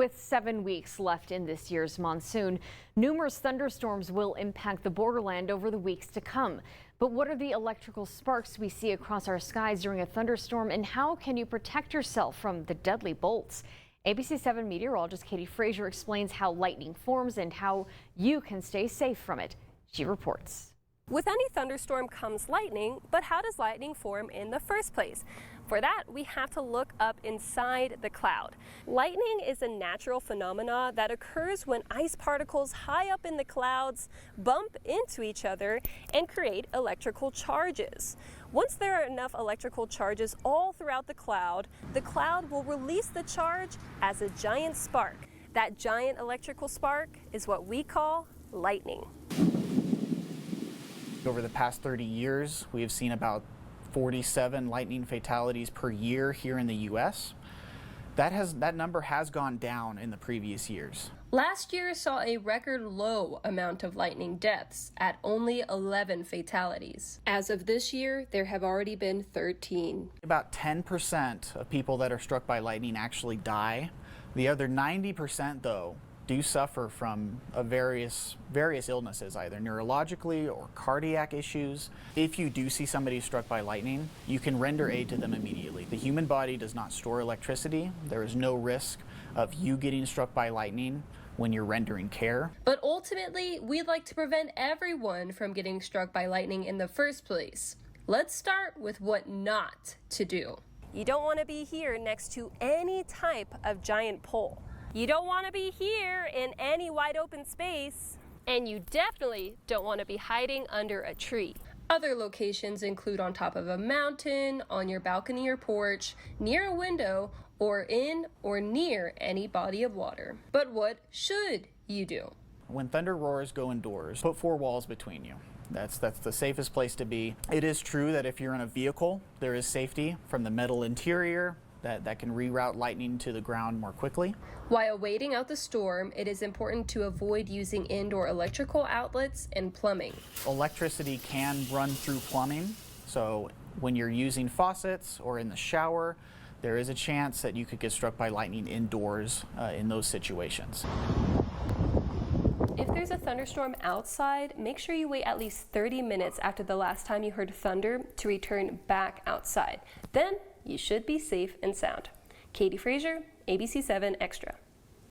With 7 weeks left in this year's monsoon, numerous thunderstorms will impact the borderland over the weeks to come. But what are the electrical sparks we see across our skies during a thunderstorm, and how can you protect yourself from the deadly bolts? ABC-7 meteorologist Katie Frazier explains how lightning forms and how you can stay safe from it. She reports. With any thunderstorm comes lightning, but how does lightning form in the first place? For that, we have to look up inside the cloud. Lightning is a natural phenomena that occurs when ice particles high up in the clouds bump into each other and create electrical charges. Once there are enough electrical charges all throughout the cloud will release the charge as a giant spark. That giant electrical spark is what we call lightning. Over the past 30 years, we have seen about 47 lightning fatalities per year here in the U.S. That number has gone down in the previous years. Last year saw a record low amount of lightning deaths at only 11 fatalities. As of this year, there have already been 13. About 10% of people that are struck by lightning actually die. The other 90%, though, do suffer from various illnesses, either neurologically or cardiac issues. If you do see somebody struck by lightning, you can render aid to them immediately. The human body does not store electricity. There is no risk of you getting struck by lightning when you're rendering care. But ultimately, we'd like to prevent everyone from getting struck by lightning in the first place. Let's start with what not to do. You don't want to be here next to any type of giant pole. You don't want to be here in any wide open space. And you definitely don't want to be hiding under a tree. Other locations include on top of a mountain, on your balcony or porch, near a window, or in or near any body of water. But what should you do? When thunder roars, go indoors. Put 4 walls between you. That's the safest place to be. It is true that if you're in a vehicle, there is safety from the metal interior that can reroute lightning to the ground more quickly. While waiting out the storm, it is important to avoid using indoor electrical outlets and plumbing. Electricity can run through plumbing, so when you're using faucets or in the shower, there is a chance that you could get struck by lightning indoors in those situations. If there's a thunderstorm outside, make sure you wait at least 30 minutes after the last time you heard thunder to return back outside. Then you should be safe and sound. Katie Frazier, ABC-7 Extra.